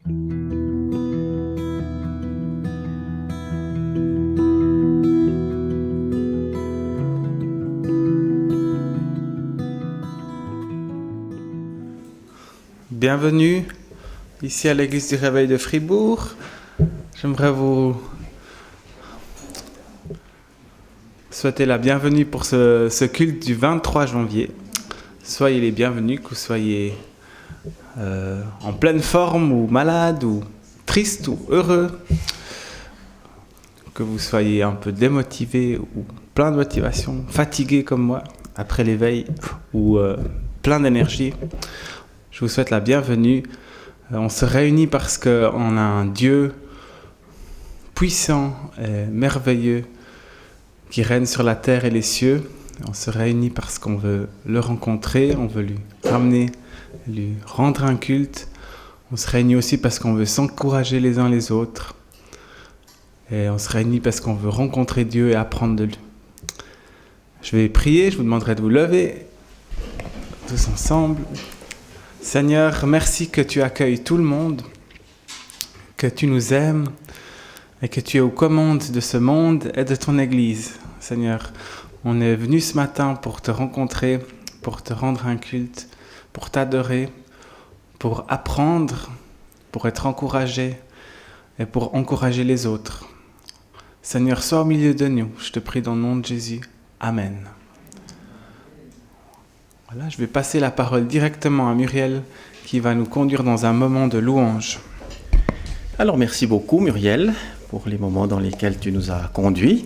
Bienvenue ici à l'église du Réveil de Fribourg. J'aimerais vous souhaiter la bienvenue pour ce culte du 23 janvier. Soyez les bienvenus, que vous soyez en pleine forme ou malade ou triste ou heureux, que vous soyez un peu démotivé ou plein de motivation, fatigué comme moi après l'éveil ou plein d'énergie. Je vous souhaite la bienvenue. On se réunit parce qu'on a un Dieu puissant et merveilleux qui règne sur la terre et les cieux. On se réunit parce qu'on veut le rencontrer, on veut lui ramener, lui rendre un culte. On se réunit aussi parce qu'on veut s'encourager les uns les autres. Et on se réunit parce qu'on veut rencontrer Dieu et apprendre de lui. Je vais prier, je vous demanderai de vous lever tous ensemble. Seigneur, merci que tu accueilles tout le monde, que tu nous aimes et que tu es aux commandes de ce monde et de ton Église. Seigneur, on est venu ce matin pour te rencontrer, pour te rendre un culte, pour t'adorer, pour apprendre, pour être encouragé et pour encourager les autres. Seigneur, sois au milieu de nous, je te prie dans le nom de Jésus. Amen. Voilà, je vais passer la parole directement à Muriel qui va nous conduire dans un moment de louange. Alors merci beaucoup Muriel pour les moments dans lesquels tu nous as conduits.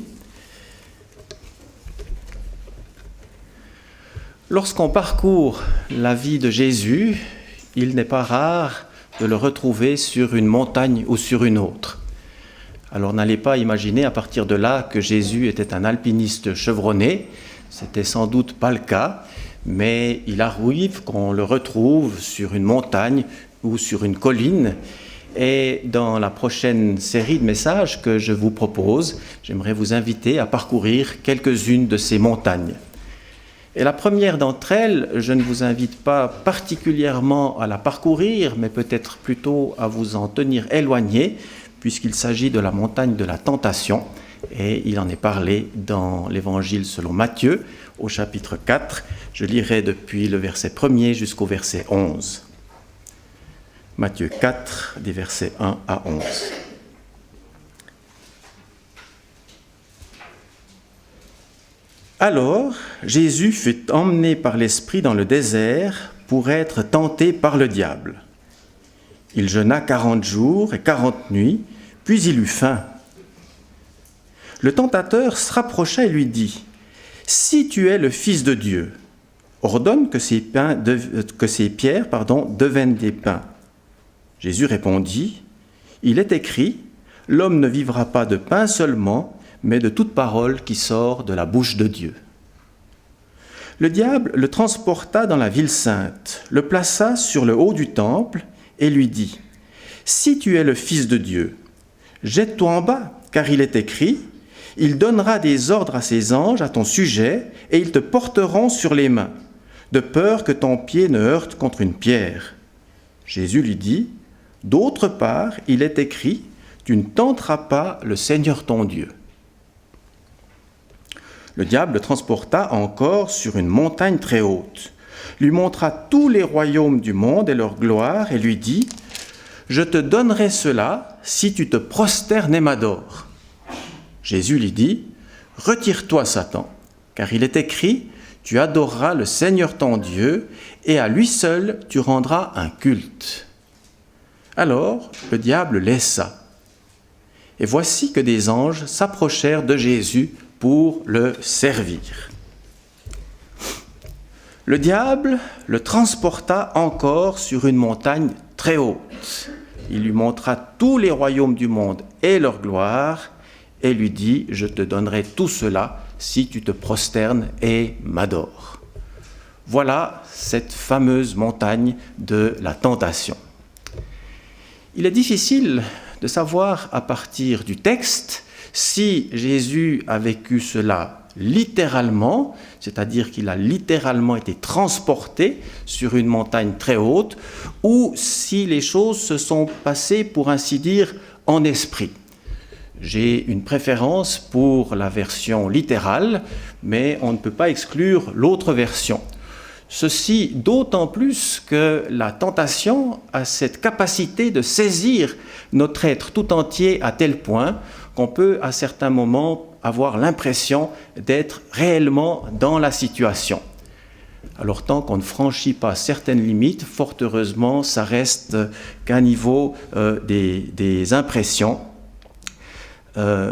Lorsqu'on parcourt la vie de Jésus, il n'est pas rare de le retrouver sur une montagne ou sur une autre. Alors n'allez pas imaginer à partir de là que Jésus était un alpiniste chevronné, c'était sans doute pas le cas. Mais il arrive qu'on le retrouve sur une montagne ou sur une colline. Et dans la prochaine série de messages que je vous propose, j'aimerais vous inviter à parcourir quelques-unes de ces montagnes. Et la première d'entre elles, je ne vous invite pas particulièrement à la parcourir, mais peut-être plutôt à vous en tenir éloigné, puisqu'il s'agit de la montagne de la tentation. Et il en est parlé dans l'Évangile selon Matthieu, au chapitre 4. Je lirai depuis le verset 1er jusqu'au verset 11. Matthieu 4, des versets 1 à 11. Alors, Jésus fut emmené par l'Esprit dans le désert pour être tenté par le diable. Il jeûna 40 jours et 40 nuits, puis il eut faim. Le tentateur se rapprocha et lui dit : « Si tu es le Fils de Dieu, ordonne que ces pierres deviennent des pains. » Jésus répondit : « Il est écrit, l'homme ne vivra pas de pain seulement, mais de toute parole qui sort de la bouche de Dieu. » Le diable le transporta dans la ville sainte, le plaça sur le haut du temple et lui dit : « Si tu es le Fils de Dieu, jette-toi en bas, car il est écrit, il donnera des ordres à ses anges à ton sujet, et ils te porteront sur les mains, de peur que ton pied ne heurte contre une pierre. » Jésus lui dit : « D'autre part, il est écrit, tu ne tenteras pas le Seigneur ton Dieu. » Le diable le transporta encore sur une montagne très haute, lui montra tous les royaumes du monde et leur gloire, et lui dit : « Je te donnerai cela si tu te prosternes et m'adores. » Jésus lui dit : « Retire-toi, Satan, car il est écrit, tu adoreras le Seigneur ton Dieu, et à lui seul tu rendras un culte. » Alors le diable laissa. Et voici que des anges s'approchèrent de Jésus pour le servir. Le diable le transporta encore sur une montagne très haute. Il lui montra tous les royaumes du monde et leur gloire, et lui dit : « Je te donnerai tout cela si tu te prosternes et m'adores. » Voilà cette fameuse montagne de la tentation. Il est difficile de savoir à partir du texte Si Jésus a vécu cela littéralement, c'est-à-dire qu'il a littéralement été transporté sur une montagne très haute, ou si les choses se sont passées, pour ainsi dire, en esprit. J'ai une préférence pour la version littérale, mais on ne peut pas exclure l'autre version. Ceci d'autant plus que la tentation a cette capacité de saisir notre être tout entier à tel point qu'on peut à certains moments avoir l'impression d'être réellement dans la situation. Alors tant qu'on ne franchit pas certaines limites, fort heureusement, ça reste qu'un niveau des impressions.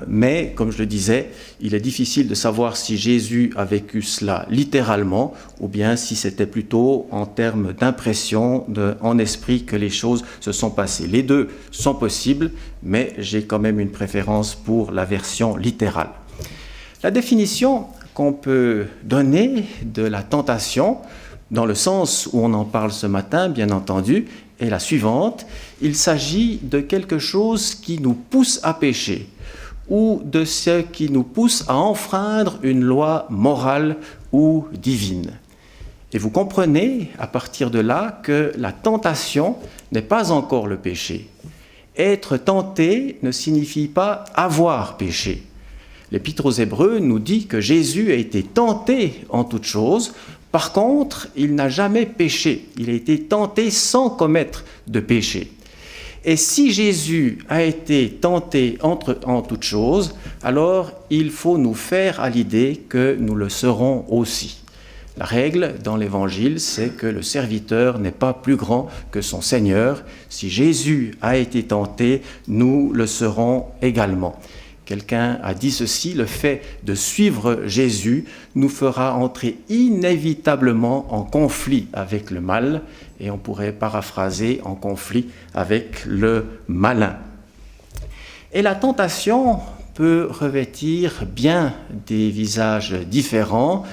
Mais, comme je le disais, il est difficile de savoir si Jésus a vécu cela littéralement ou bien si c'était plutôt en termes d'impression, en esprit que les choses se sont passées. Les deux sont possibles, mais j'ai quand même une préférence pour la version littérale. La définition qu'on peut donner de la tentation, dans le sens où on en parle ce matin, bien entendu, est la suivante. Il s'agit de quelque chose qui nous pousse à pécher, ou de ce qui nous pousse à enfreindre une loi morale ou divine. Et vous comprenez à partir de là que la tentation n'est pas encore le péché. Être tenté ne signifie pas avoir péché. L'Épître aux Hébreux nous dit que Jésus a été tenté en toutes choses. Par contre, il n'a jamais péché. Il a été tenté sans commettre de péché. Et si Jésus a été tenté en toutes choses, alors il faut nous faire à l'idée que nous le serons aussi. La règle dans l'Évangile, c'est que le serviteur n'est pas plus grand que son Seigneur. Si Jésus a été tenté, nous le serons également. Quelqu'un a dit ceci: le fait de suivre Jésus nous fera entrer inévitablement en conflit avec le mal, et on pourrait paraphraser en conflit avec le malin. Et la tentation peut revêtir bien des visages différents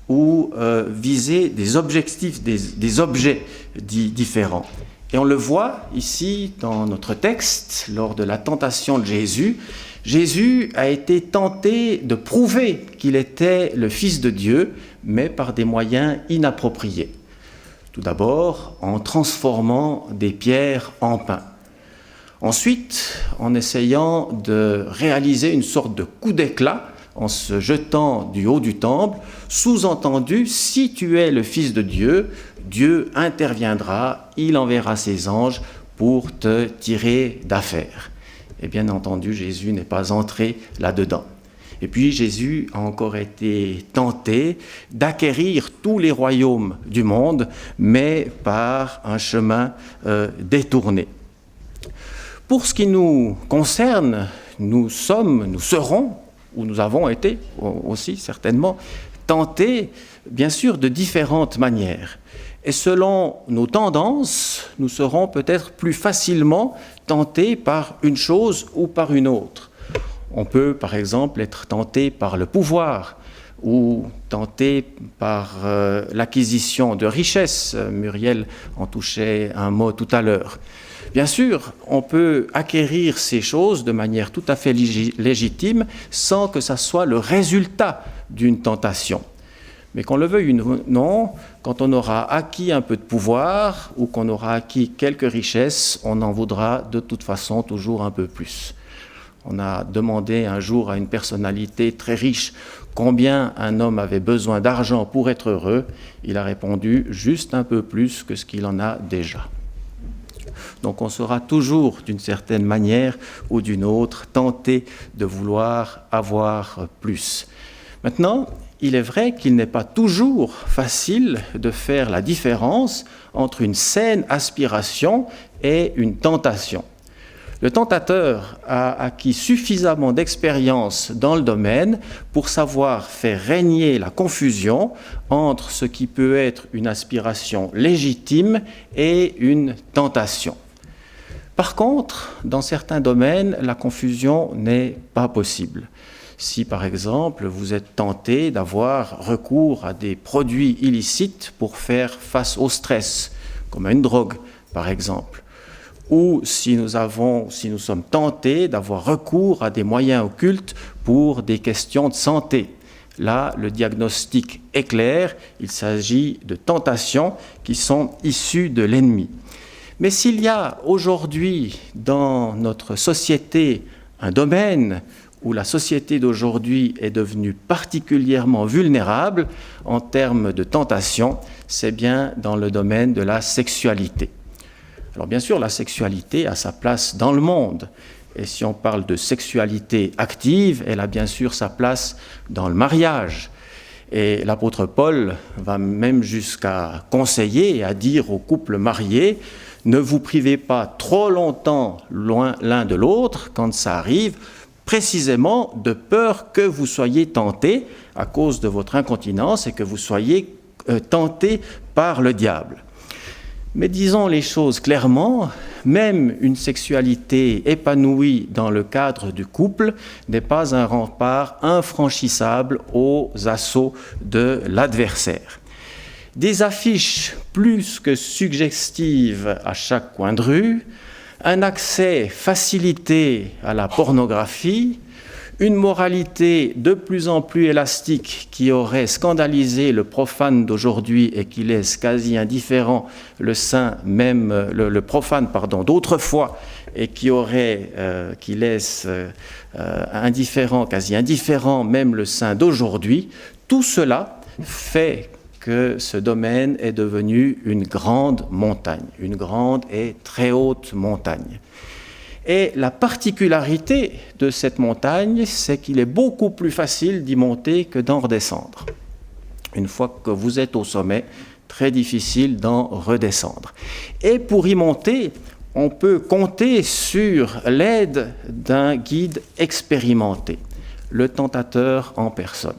ou viser des objectifs, des objets différents. Et on le voit ici dans notre texte, lors de la tentation de Jésus. Jésus a été tenté de prouver qu'il était le Fils de Dieu, mais par des moyens inappropriés. Tout d'abord, en transformant des pierres en pain. Ensuite, en essayant de réaliser une sorte de coup d'éclat, en se jetant du haut du temple, sous-entendu, si tu es le Fils de Dieu, Dieu interviendra, il enverra ses anges pour te tirer d'affaire. Et bien entendu, Jésus n'est pas entré là-dedans. Et puis Jésus a encore été tenté d'acquérir tous les royaumes du monde, mais par un chemin détourné. Pour ce qui nous concerne, nous serons, ou nous avons été aussi certainement, tentés, bien sûr, de différentes manières. Et selon nos tendances, nous serons peut-être plus facilement tentés par une chose ou par une autre. On peut, par exemple, être tenté par le pouvoir ou tenté par l'acquisition de richesses. Muriel en touchait un mot tout à l'heure. Bien sûr, on peut acquérir ces choses de manière tout à fait légitime sans que ça soit le résultat d'une tentation. Mais qu'on le veuille ou non, quand on aura acquis un peu de pouvoir ou qu'on aura acquis quelques richesses, on en voudra de toute façon toujours un peu plus. On a demandé un jour à une personnalité très riche combien un homme avait besoin d'argent pour être heureux. Il a répondu juste un peu plus que ce qu'il en a déjà. Donc on sera toujours, d'une certaine manière ou d'une autre, tenté de vouloir avoir plus. Maintenant, il est vrai qu'il n'est pas toujours facile de faire la différence entre une saine aspiration et une tentation. Le tentateur a acquis suffisamment d'expérience dans le domaine pour savoir faire régner la confusion entre ce qui peut être une aspiration légitime et une tentation. Par contre, dans certains domaines, la confusion n'est pas possible. Si, par exemple, vous êtes tenté d'avoir recours à des produits illicites pour faire face au stress, comme une drogue, par exemple, ou si nous sommes tentés d'avoir recours à des moyens occultes pour des questions de santé. Là, le diagnostic est clair, il s'agit de tentations qui sont issues de l'ennemi. Mais s'il y a aujourd'hui dans notre société un domaine où la société d'aujourd'hui est devenue particulièrement vulnérable en termes de tentation, c'est bien dans le domaine de la sexualité. Alors bien sûr, la sexualité a sa place dans le monde. Et si on parle de sexualité active, elle a bien sûr sa place dans le mariage. Et l'apôtre Paul va même jusqu'à conseiller et à dire aux couples mariés, ne vous privez pas trop longtemps loin l'un de l'autre quand ça arrive, précisément de peur que vous soyez tentés à cause de votre incontinence et que vous soyez tentés par le diable. Mais disons les choses clairement, même une sexualité épanouie dans le cadre du couple n'est pas un rempart infranchissable aux assauts de l'adversaire. Des affiches plus que suggestives à chaque coin de rue, un accès facilité à la pornographie, une moralité de plus en plus élastique qui aurait scandalisé le profane d'aujourd'hui et qui laisse quasi indifférent le saint, même le profane d'autrefois, et qui laisse quasi indifférent même le saint d'aujourd'hui. Tout cela fait que ce domaine est devenu une grande montagne, une grande et très haute montagne. Et la particularité de cette montagne, c'est qu'il est beaucoup plus facile d'y monter que d'en redescendre. Une fois que vous êtes au sommet, très difficile d'en redescendre. Et pour y monter, on peut compter sur l'aide d'un guide expérimenté, le tentateur en personne.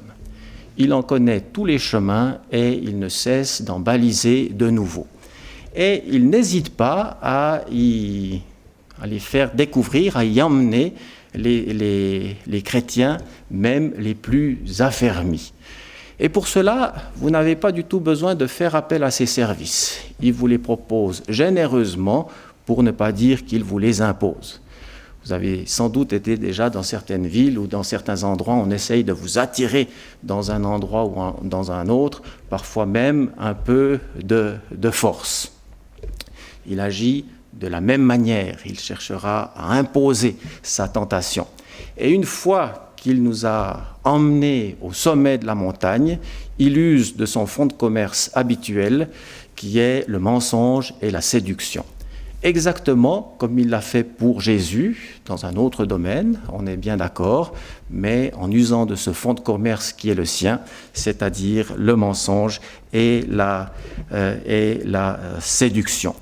Il en connaît tous les chemins et il ne cesse d'en baliser de nouveaux. Et il n'hésite pas à les faire découvrir, à y emmener les chrétiens, même les plus affermis. Et pour cela, vous n'avez pas du tout besoin de faire appel à ses services. Il vous les propose généreusement, pour ne pas dire qu'il vous les impose. Vous avez sans doute été déjà dans certaines villes ou dans certains endroits, on essaye de vous attirer dans un endroit ou dans un autre, parfois même un peu de force. Il agit de la même manière, il cherchera à imposer sa tentation. Et une fois qu'il nous a emmenés au sommet de la montagne, il use de son fonds de commerce habituel, qui est le mensonge et la séduction. Exactement comme il l'a fait pour Jésus, dans un autre domaine, on est bien d'accord, mais en usant de ce fonds de commerce qui est le sien, c'est-à-dire le mensonge et la séduction.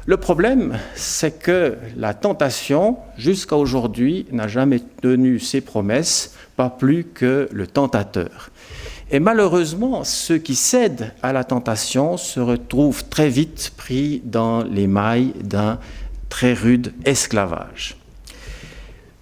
Le problème, c'est que la tentation, jusqu'à aujourd'hui, n'a jamais tenu ses promesses, pas plus que le tentateur. Et malheureusement, ceux qui cèdent à la tentation se retrouvent très vite pris dans les mailles d'un très rude esclavage.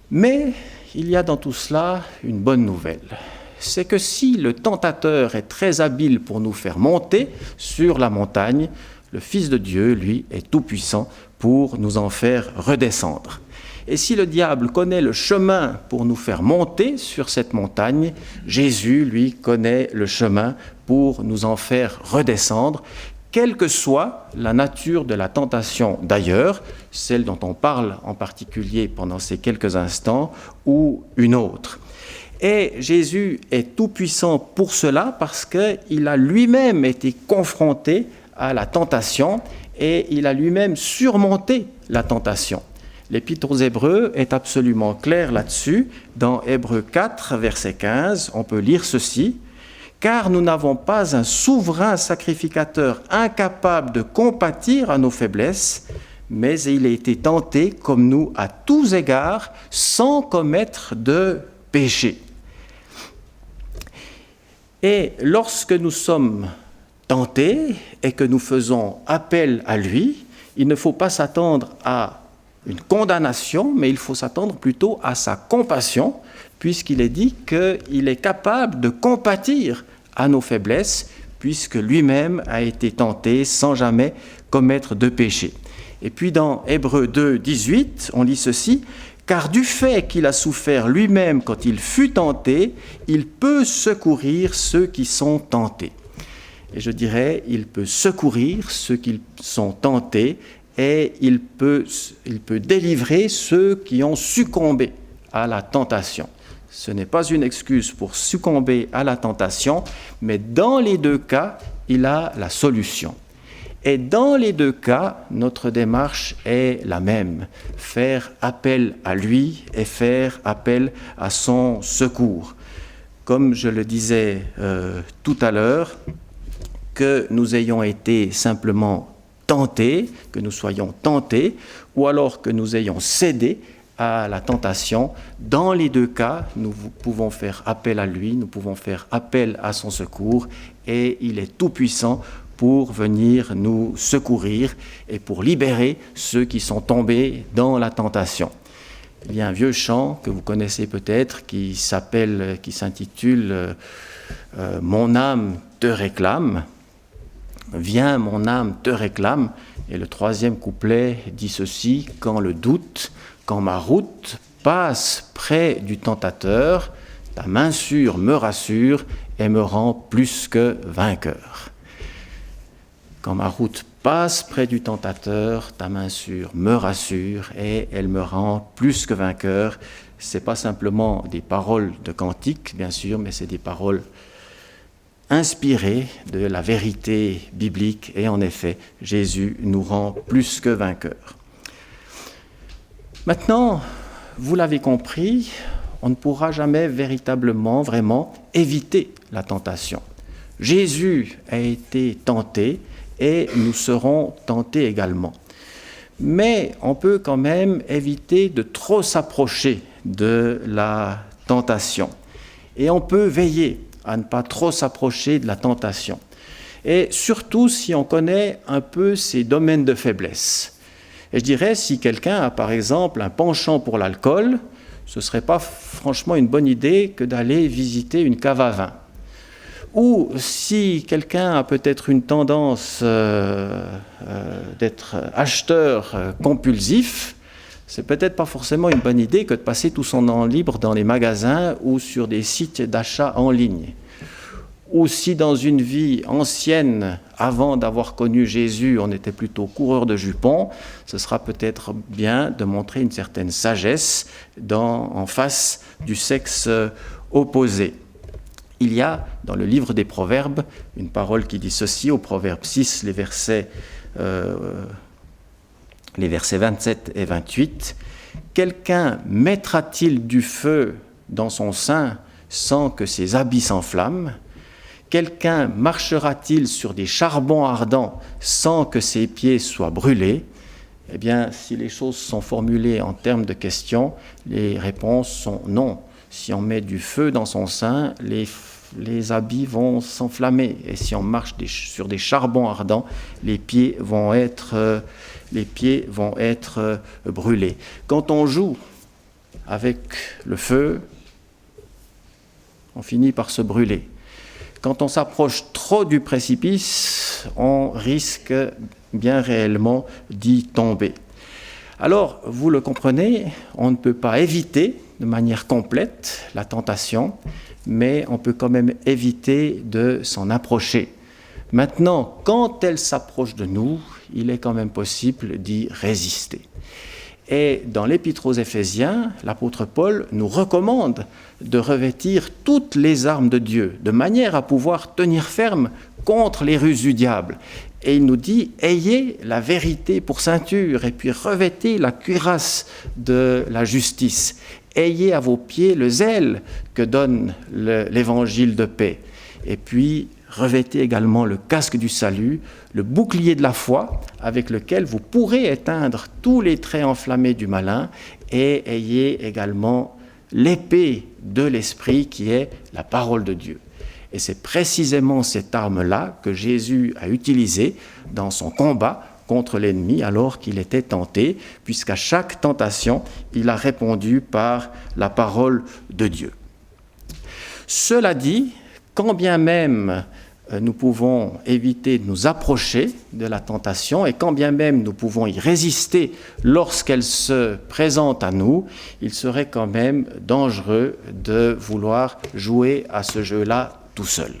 Mais il y a dans tout cela une bonne nouvelle. C'est que si le tentateur est très habile pour nous faire monter sur la montagne, le Fils de Dieu, lui, est tout-puissant pour nous en faire redescendre. Et si le diable connaît le chemin pour nous faire monter sur cette montagne, Jésus, lui, connaît le chemin pour nous en faire redescendre, quelle que soit la nature de la tentation d'ailleurs, celle dont on parle en particulier pendant ces quelques instants, ou une autre. Et Jésus est tout-puissant pour cela parce qu'il a lui-même été confronté à la tentation et il a lui-même surmonté la tentation. L'Épître aux Hébreux est absolument clair là-dessus. Dans Hébreux 4, verset 15, on peut lire ceci. « Car nous n'avons pas un souverain sacrificateur incapable de compatir à nos faiblesses, mais il a été tenté comme nous à tous égards, sans commettre de péché. » Et lorsque nous sommes tentés et que nous faisons appel à lui, il ne faut pas s'attendre à une condamnation, mais il faut s'attendre plutôt à sa compassion, puisqu'il est dit qu'il est capable de compatir à nos faiblesses, puisque lui-même a été tenté sans jamais commettre de péché. Et puis dans Hébreux 2, 18, on lit ceci, « Car du fait qu'il a souffert lui-même quand il fut tenté, il peut secourir ceux qui sont tentés. » Et je dirais, il peut secourir ceux qui sont tentés et il peut délivrer ceux qui ont succombé à la tentation. Ce n'est pas une excuse pour succomber à la tentation, mais dans les deux cas, il a la solution. Et dans les deux cas, notre démarche est la même, faire appel à lui et faire appel à son secours. Comme je le disais tout à l'heure, que nous ayons été simplement tentés, que nous soyons tentés, ou alors que nous ayons cédé à la tentation, dans les deux cas, nous pouvons faire appel à lui, nous pouvons faire appel à son secours, et il est tout-puissant pour venir nous secourir et pour libérer ceux qui sont tombés dans la tentation. Il y a un vieux chant que vous connaissez peut-être qui s'intitule « Mon âme te réclame ». Viens, mon âme te réclame. Et le troisième couplet dit ceci, quand le doute, quand ma route passe près du tentateur, ta main sûre me rassure et me rend plus que vainqueur. Quand ma route passe près du tentateur, ta main sûre me rassure et elle me rend plus que vainqueur. Ce n'est pas simplement des paroles de cantique, bien sûr, mais c'est des paroles inspirées de la vérité biblique. Et en effet, Jésus nous rend plus que vainqueurs. Maintenant, vous l'avez compris, on ne pourra jamais véritablement, vraiment, éviter la tentation. Jésus a été tenté, et nous serons tentés également. Mais on peut quand même éviter de trop s'approcher de la tentation. Et on peut veiller à ne pas trop s'approcher de la tentation. Et surtout si on connaît un peu ses domaines de faiblesse. Et je dirais, si quelqu'un a par exemple un penchant pour l'alcool, ce ne serait pas franchement une bonne idée que d'aller visiter une cave à vin. Ou si quelqu'un a peut-être une tendance d'être acheteur compulsif, c'est peut-être pas forcément une bonne idée que de passer tout son temps libre dans les magasins ou sur des sites d'achat en ligne. Ou si dans une vie ancienne, avant d'avoir connu Jésus, on était plutôt coureur de jupons, ce sera peut-être bien de montrer une certaine sagesse en face du sexe opposé. Il y a dans le livre des Proverbes une parole qui dit ceci au Proverbe 6, les versets 27 et 28. « Quelqu'un mettra-t-il du feu dans son sein sans que ses habits s'enflamment ? Quelqu'un marchera-t-il sur des charbons ardents sans que ses pieds soient brûlés ?» Eh bien, si les choses sont formulées en termes de questions, les réponses sont non. Si on met du feu dans son sein, les habits vont s'enflammer. Et si on marche sur des charbons ardents, les pieds vont être brûlés. Quand on joue avec le feu, on finit par se brûler. Quand on s'approche trop du précipice, on risque bien réellement d'y tomber. Alors, vous le comprenez, on ne peut pas éviter de manière complète la tentation, mais on peut quand même éviter de s'en approcher. Maintenant, quand elle s'approche de nous, il est quand même possible d'y résister. Et dans l'Épître aux Éphésiens, l'apôtre Paul nous recommande de revêtir toutes les armes de Dieu, de manière à pouvoir tenir ferme contre les ruses du diable. Et il nous dit, ayez la vérité pour ceinture, et puis revêtez la cuirasse de la justice. Ayez à vos pieds le zèle que donne l'évangile de paix. Et puis, revêtez également le casque du salut, le bouclier de la foi, avec lequel vous pourrez éteindre tous les traits enflammés du malin, et ayez également l'épée de l'esprit qui est la parole de Dieu. Et c'est précisément cette arme-là que Jésus a utilisée dans son combat contre l'ennemi alors qu'il était tenté, puisqu'à chaque tentation, il a répondu par la parole de Dieu. Cela dit, quand bien même nous pouvons éviter de nous approcher de la tentation, et quand bien même nous pouvons y résister lorsqu'elle se présente à nous, il serait quand même dangereux de vouloir jouer à ce jeu-là tout seul.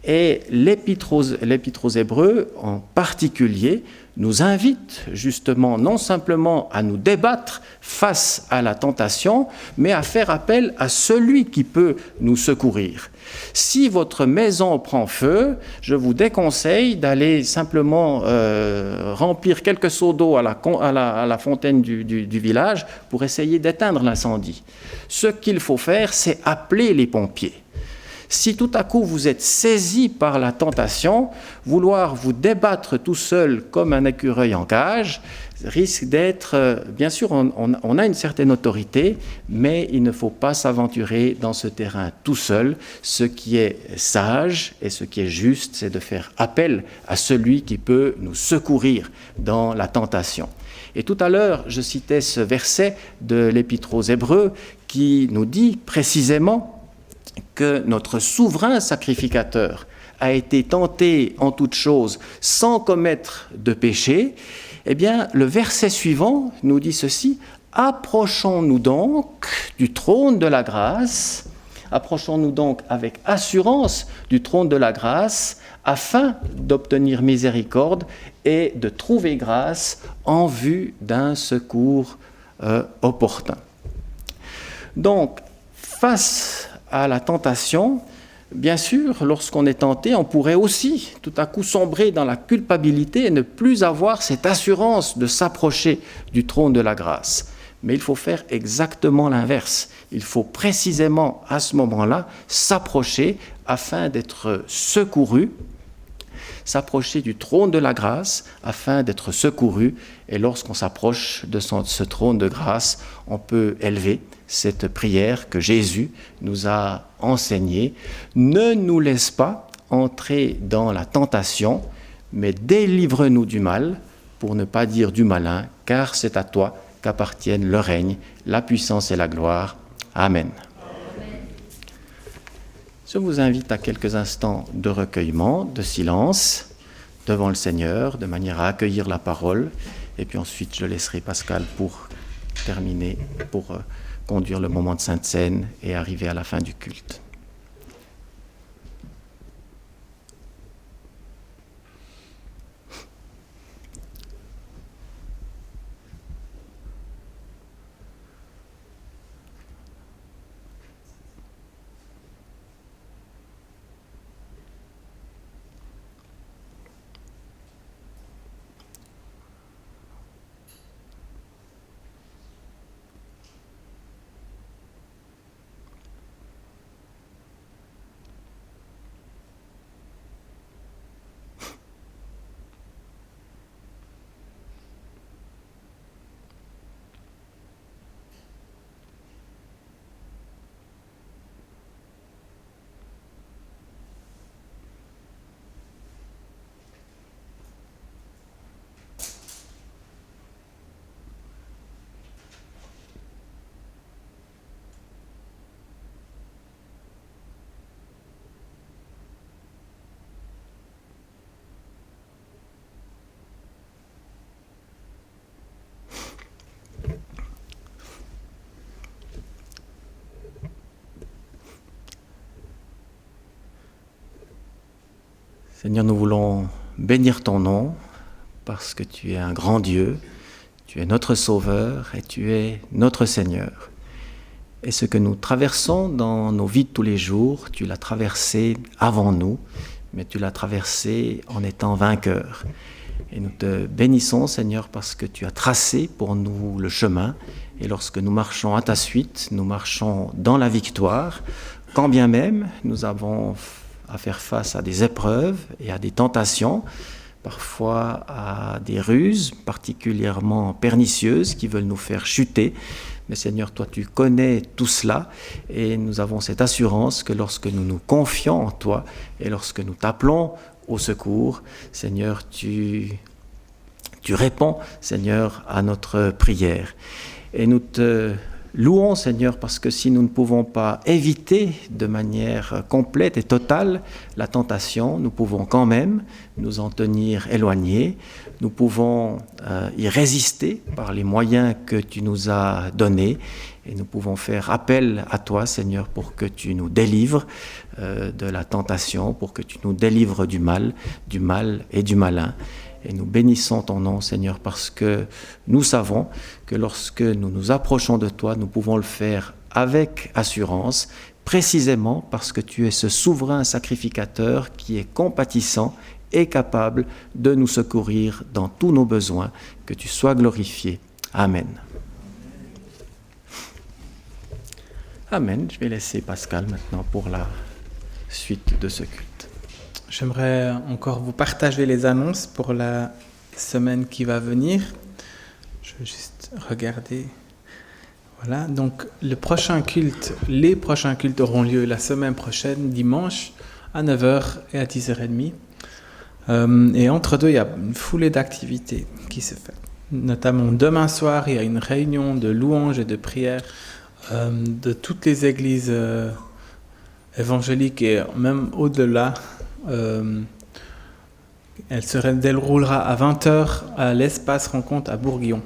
Et l'Épître aux Hébreux, en particulier, nous invite justement non simplement à nous débattre face à la tentation, mais à faire appel à celui qui peut nous secourir. Si votre maison prend feu, je vous déconseille d'aller simplement remplir quelques seaux d'eau à la fontaine du village pour essayer d'éteindre l'incendie. Ce qu'il faut faire, c'est appeler les pompiers. Si tout à coup vous êtes saisi par la tentation, vouloir vous débattre tout seul comme un écureuil en cage risque d'être, bien sûr, on a une certaine autorité, mais il ne faut pas s'aventurer dans ce terrain tout seul. Ce qui est sage et ce qui est juste, c'est de faire appel à celui qui peut nous secourir dans la tentation. Et tout à l'heure, je citais ce verset de l'Épître aux Hébreux qui nous dit précisément que notre souverain sacrificateur a été tenté en toutes choses sans commettre de péché, eh bien, le verset suivant nous dit ceci: « Approchons-nous donc du trône de la grâce, approchons-nous donc avec assurance du trône de la grâce, afin d'obtenir miséricorde et de trouver grâce en vue d'un secours opportun. » Donc, face à la tentation, bien sûr, lorsqu'on est tenté, on pourrait aussi tout à coup sombrer dans la culpabilité et ne plus avoir cette assurance de s'approcher du trône de la grâce. Mais il faut faire exactement l'inverse. Il faut précisément à ce moment-là s'approcher afin d'être secouru, s'approcher du trône de la grâce afin d'être secouru. Et lorsqu'on s'approche de ce trône de grâce, on peut élever cette prière que Jésus nous a enseignée. Ne nous laisse pas entrer dans la tentation, mais délivre-nous du mal, pour ne pas dire du malin, car c'est à toi qu'appartiennent le règne, la puissance et la gloire. Amen. Je vous invite à quelques instants de recueillement, de silence, devant le Seigneur, de manière à accueillir la parole. Et puis ensuite, je laisserai Pascal pour terminer, pour conduire le moment de Sainte Seine et arriver à la fin du culte. Seigneur, nous voulons bénir ton nom parce que tu es un grand Dieu, tu es notre Sauveur et tu es notre Seigneur. Et ce que nous traversons dans nos vies de tous les jours, tu l'as traversé avant nous, mais tu l'as traversé en étant vainqueur. Et nous te bénissons, Seigneur, parce que tu as tracé pour nous le chemin. Et lorsque nous marchons à ta suite, nous marchons dans la victoire, quand bien même nous avons à faire face à des épreuves et à des tentations, parfois à des ruses particulièrement pernicieuses qui veulent nous faire chuter. Mais Seigneur, toi tu connais tout cela et nous avons cette assurance que lorsque nous nous confions en toi et lorsque nous t'appelons au secours, Seigneur, tu réponds, Seigneur, à notre prière. Et nous te louons, Seigneur, parce que si nous ne pouvons pas éviter de manière complète et totale la tentation, nous pouvons quand même nous en tenir éloignés. Nous pouvons y résister par les moyens que tu nous as donnés et nous pouvons faire appel à toi, Seigneur, pour que tu nous délivres de la tentation, pour que tu nous délivres du mal et du malin. Et nous bénissons ton nom, Seigneur, parce que nous savons que lorsque nous nous approchons de toi, nous pouvons le faire avec assurance, précisément parce que tu es ce souverain sacrificateur qui est compatissant et capable de nous secourir dans tous nos besoins. Que tu sois glorifié. Amen. Amen. Je vais laisser Pascal maintenant pour la suite de ce culte. J'aimerais encore vous partager les annonces pour la semaine qui va venir. Je vais juste regarder. Voilà, donc les prochains cultes auront lieu la semaine prochaine, dimanche, à 9h et à 10h30. Et entre deux, il y a une foulée d'activités qui se fait. Notamment demain soir, il y a une réunion de louanges et de prières de toutes les églises évangéliques et même au-delà. Elle se déroulera à 20h à l'espace rencontre à Bourguillon.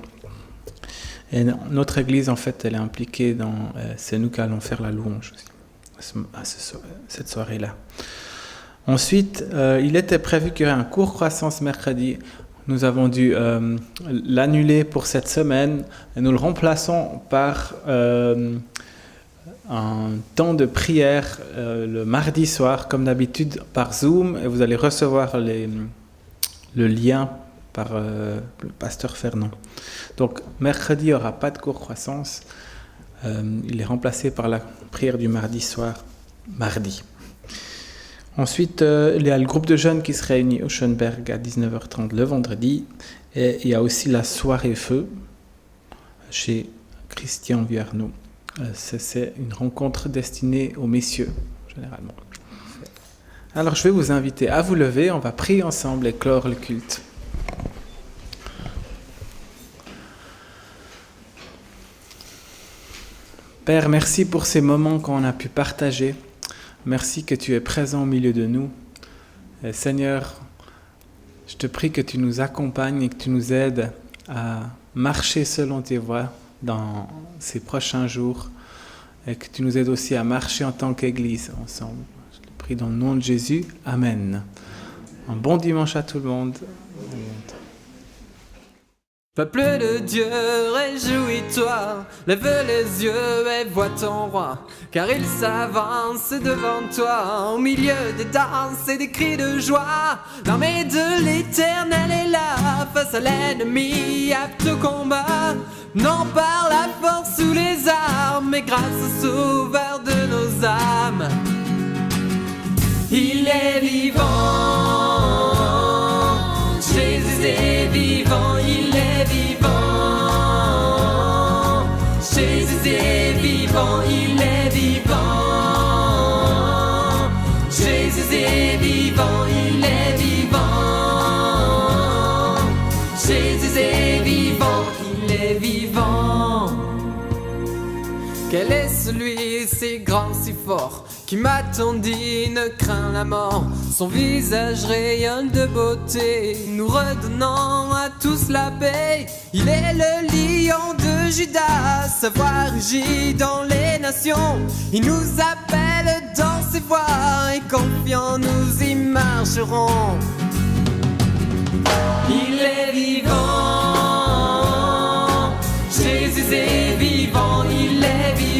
Et notre église, en fait, elle est impliquée dans... c'est nous qui allons faire la louange aussi, cette soirée-là. Ensuite, il était prévu qu'il y aurait un cours croissance mercredi. Nous avons dû l'annuler pour cette semaine et nous le remplaçons par un temps de prière le mardi soir, comme d'habitude, par Zoom. Et vous allez recevoir le lien par le pasteur Fernand. Donc, mercredi, il n'y aura pas de cours croissance. Il est remplacé par la prière du mardi soir, mardi. Ensuite, il y a le groupe de jeunes qui se réunit au Schönberg à 19h30 le vendredi. Et il y a aussi la soirée feu chez Christian Vuarneau. C'est une rencontre destinée aux messieurs, généralement. Alors, je vais vous inviter à vous lever. On va prier ensemble et clore le culte. Père, merci pour ces moments qu'on a pu partager. Merci que tu es présent au milieu de nous. Et Seigneur, je te prie que tu nous accompagnes et que tu nous aides à marcher selon tes voies dans ces prochains jours et que tu nous aides aussi à marcher en tant qu'Église ensemble. Je te prie dans le nom de Jésus. Amen. Un bon dimanche à tout le monde. Peuple de Dieu, réjouis-toi, lève les yeux et vois ton roi, car il s'avance devant toi, au milieu des danses et des cris de joie. L'armée de l'Éternel est là, face à l'ennemi, apte au combat, non par la force ou les armes, mais grâce au sauveur de nos âmes. Il est vivant, Jésus est vivant, il est vivant, Jésus est vivant, il est vivant, Jésus est vivant, il est vivant, Jésus est vivant, il est vivant. Quel est celui si grand, si fort, qui m'attendit, ne craint la mort? Son visage rayonne de beauté, nous redonnant à tous la paix. Il est le lion de Judas, sa voix rugit dans les nations. Il nous appelle dans ses voies et confiants nous y marcherons. Il est vivant, Jésus est vivant, il est vivant,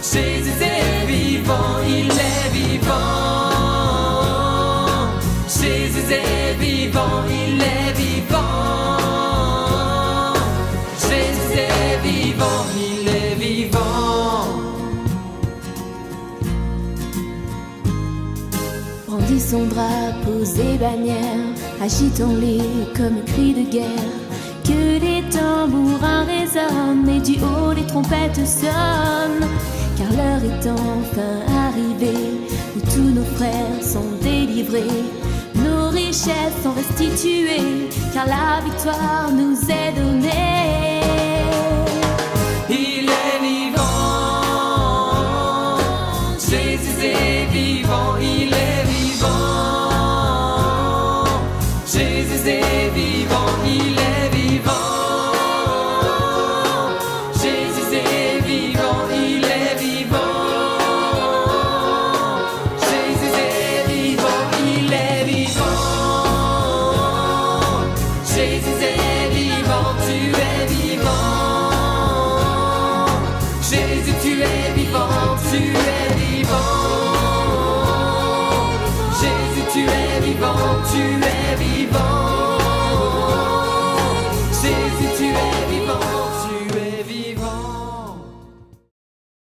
Jésus est vivant, il est vivant, Jésus est vivant, il est vivant, Jésus est vivant, il est vivant. Brandissons drapeaux et bannières, agitons-les comme un cri de guerre. Que les tambourins résonnent et du haut les trompettes sonnent, car l'heure est enfin arrivée où tous nos frères sont délivrés, nos richesses sont restituées, car la victoire nous est donnée. tu es vivant. Jésus, tu es vivant, tu es vivant. Jésus, tu es vivant, tu es vivant.